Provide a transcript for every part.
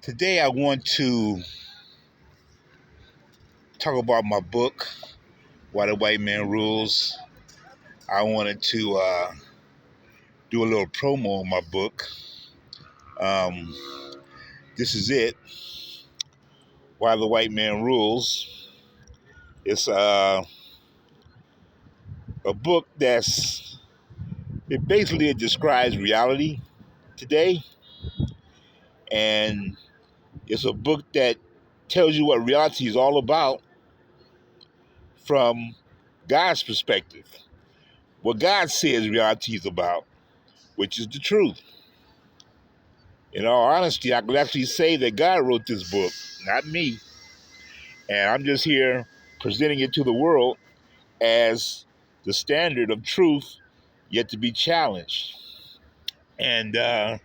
Today I want to talk about my book, Why the White Man Rules. I wanted to do a little promo on my book. Um, this is it, Why the White Man Rules. It's a book it describes reality today, and it's a book that tells you what reality is all about from God's perspective. What God says reality is about, which is the truth. In all honesty, I could actually say that God wrote this book, not me. And I'm just here presenting it to the world as the standard of truth yet to be challenged. And the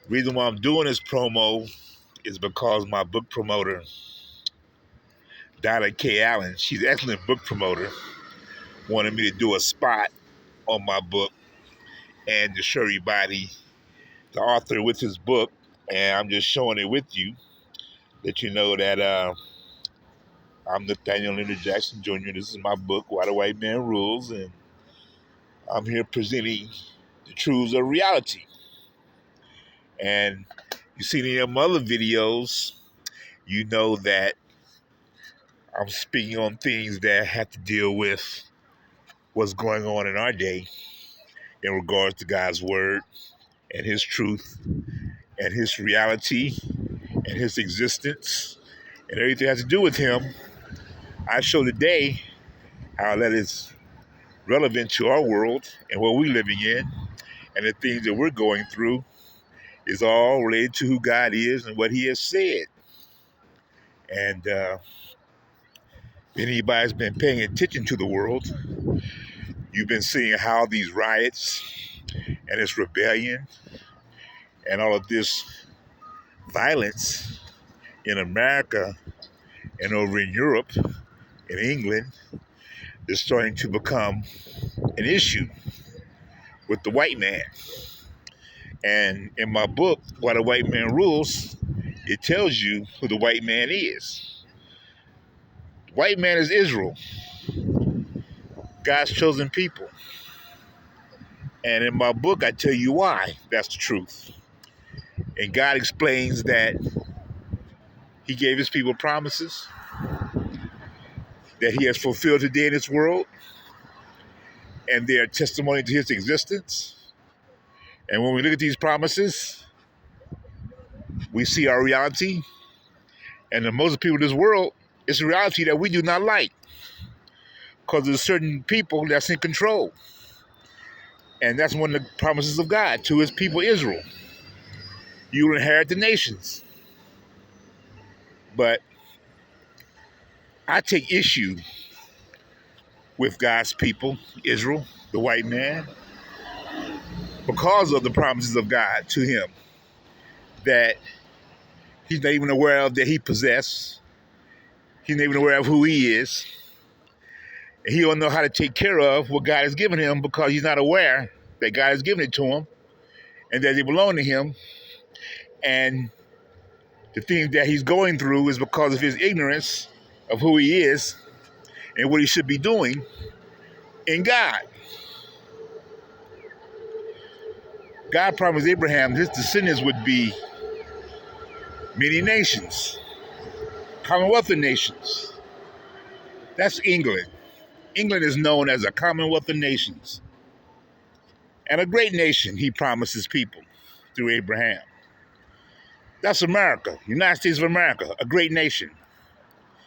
reason why I'm doing this promo is because my book promoter, Donna K. Allen, she's an excellent book promoter, wanted me to do a spot on my book and to show everybody the author with his book. And I'm just showing it with you, let you know that I'm Nathaniel Leonard Jackson Jr. This is my book, Why the White Man Rules, and I'm here presenting the truths of reality. And you see any of my other videos, you know that I'm speaking on things that have to deal with what's going on in our day in regards to God's word and his truth and his reality and his existence and everything that has to do with him. I show today how that is relevant to our world and what we're living in, and the things that we're going through is all related to who God is and what he has said. And if anybody's been paying attention to the world, you've been seeing how these riots and this rebellion and all of this violence in America and over in Europe, in England, is starting to become an issue with the white man. And in my book, Why the White Man Rules, it tells you who the white man is. The white man is Israel, God's chosen people. And in my book, I tell you why that's the truth. And God explains that he gave his people promises that he has fulfilled today in this world, and they are testimony to his existence. And when we look at these promises, we see our reality. And the most people in this world, it's a reality that we do not like, because there's certain people that's in control. And that's one of the promises of God to his people Israel. You will inherit the nations. But I take issue with God's people, Israel, the white man, because of the promises of God to him that he's not even aware of, that he possesses. He's not even aware of who he is. And he don't know how to take care of what God has given him, because he's not aware that God has given it to him and that they belong to him. And the things that he's going through is because of his ignorance of who he is and what he should be doing in God. God promised Abraham his descendants would be many nations, Commonwealth of Nations. That's England. England is known as a Commonwealth of Nations. And a great nation he promises people through Abraham. That's America, United States of America, a great nation.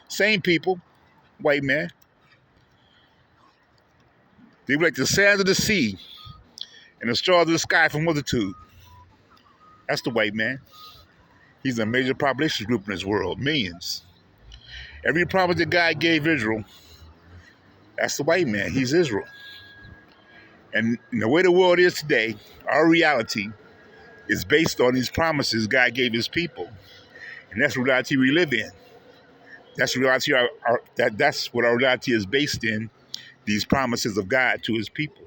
Same people, white man. They were like the sands of the sea and the stars of the sky from multitude. That's the white man. He's a major population group in this world, millions. Every promise that God gave Israel, that's the white man. He's Israel. And the way the world is today, our reality is based on these promises God gave his people. And that's the reality we live in. That's the reality that's what our reality is based in, these promises of God to his people.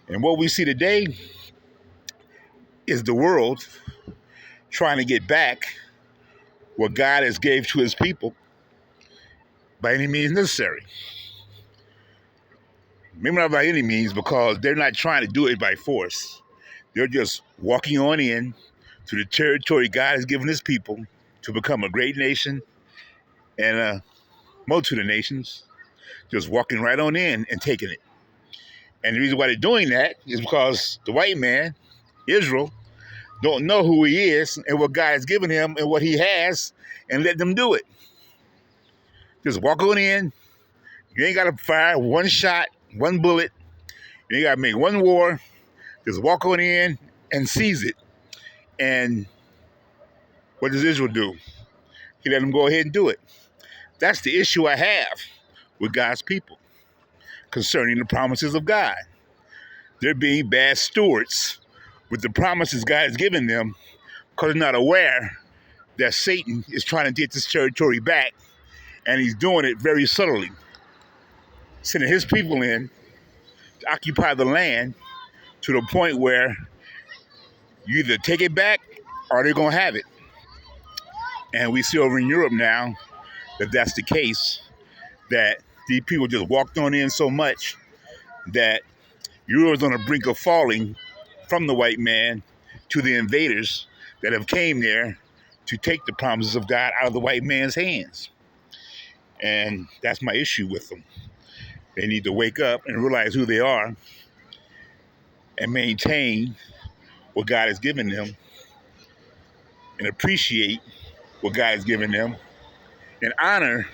And what we see today is the world trying to get back what God has gave to his people by any means necessary. Maybe not by any means, because they're not trying to do it by force. They're just walking on in to the territory God has given his people to become a great nation and a multitude of nations, just walking right on in and taking it. And the reason why they're doing that is because the white man, Israel, don't know who he is and what God has given him and what he has, and let them do it. Just walk on in. You ain't got to fire one shot, one bullet. You ain't got to make one war. Just walk on in and seize it. And what does Israel do? He let them go ahead and do it. That's the issue I have with God's people concerning the promises of God. They're being bad stewards with the promises God has given them because they're not aware that Satan is trying to get this territory back, and he's doing it very subtly, sending his people in to occupy the land to the point where you either take it back or they're going to have it. And we see over in Europe now that that's the case, that these people just walked on in so much that Europe is on the brink of falling from the white man to the invaders that have came there to take the promises of God out of the white man's hands. And that's my issue with them. They need to wake up and realize who they are and maintain what God has given them and appreciate what God has given them and honor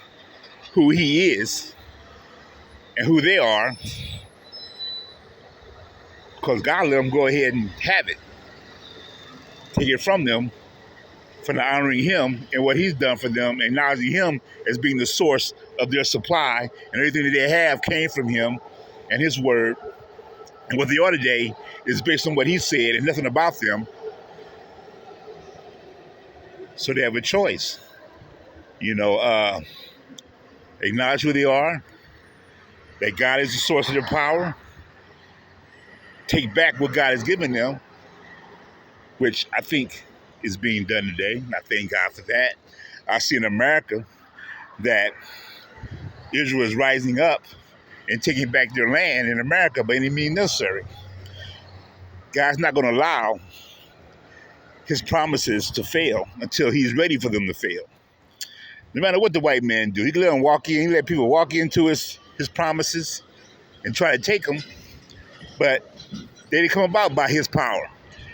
who he is and who they are, because God let them go ahead and have it. Take it from them for not honoring him and what he's done for them, acknowledging him as being the source of their supply, and everything that they have came from him and his word. And what they are today is based on what he said and nothing about them. So they have a choice. Acknowledge who they are, that God is the source of their power, take back what God has given them, which I think is being done today. And I thank God for that. I see in America that Israel is rising up and taking back their land in America by any means necessary. God's not going to allow his promises to fail until he's ready for them to fail. No matter what the white man do, he can let them walk in, he let people walk into his promises and try to take them, but they didn't come about by his power.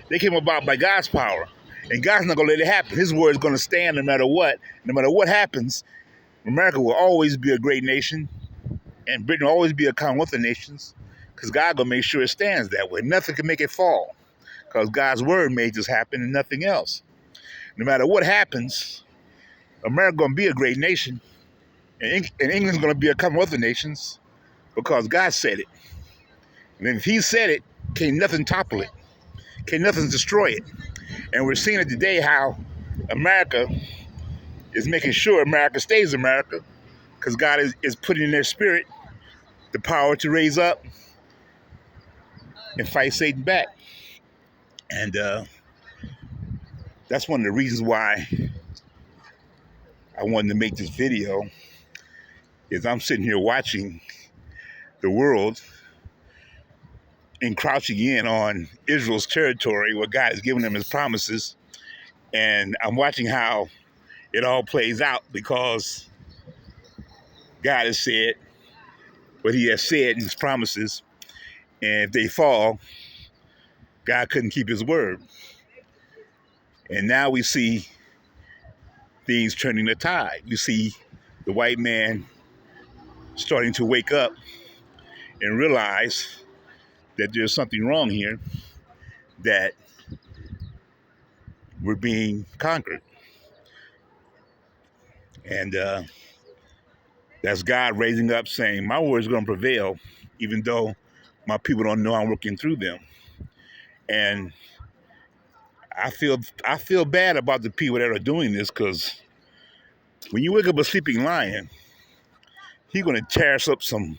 They came about by God's power. And God's not going to let it happen. His word is going to stand no matter what. No matter what happens, America will always be a great nation, and Britain will always be a Commonwealth of nations, because God going to make sure it stands that way. Nothing can make it fall, because God's word made this happen and nothing else. No matter what happens, America going to be a great nation, and England's going to be a Commonwealth of nations, because God said it. And if he said it, can't nothing topple it. Can't nothing destroy it. And we're seeing it today how America is making sure America stays America, because God is putting in their spirit the power to raise up and fight Satan back. And that's one of the reasons why I wanted to make this video, is I'm sitting here watching the world encroaching in on Israel's territory, where God has given them his promises. And I'm watching how it all plays out, because God has said what he has said in his promises. And if they fall, God couldn't keep his word. And now we see things turning the tide. You see the white man starting to wake up and realize that there's something wrong here, that we're being conquered. And that's God raising up, saying, my word is going to prevail, even though my people don't know I'm working through them. And I feel bad about the people that are doing this, because when you wake up a sleeping lion, he's going to tear us up some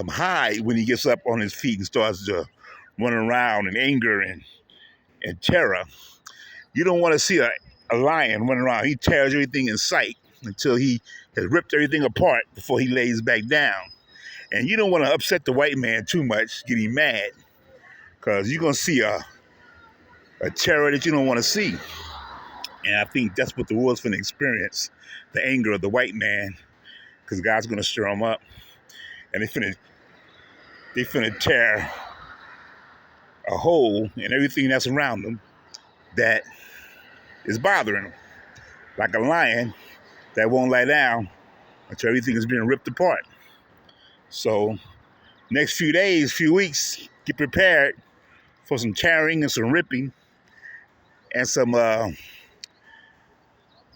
hide when he gets up on his feet and starts to run around in anger and terror. You don't want to see a lion running around. He tears everything in sight until he has ripped everything apart before he lays back down. And you don't want to upset the white man too much, get him mad, because you're going to see a terror that you don't want to see. And I think that's what the world's going to experience, the anger of the white man, because God's going to stir them up. And they finna tear a hole in everything that's around them that is bothering them. Like a lion that won't lie down until everything is being ripped apart. So next few days, few weeks, get prepared for some tearing and some ripping and some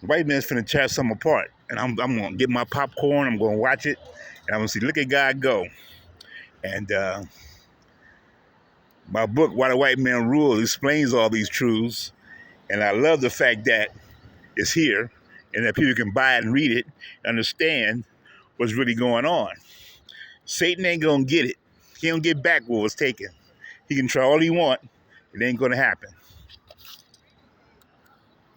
white man's finna tear some apart. And I'm gonna get my popcorn, I'm gonna watch it, and I'm gonna see, look at God go. And my book, Why the White Man Rule, explains all these truths. And I love the fact that it's here and that people can buy it and read it and understand what's really going on. Satan ain't gonna get it. He don't get back what was taken. He can try all he want. It ain't gonna happen.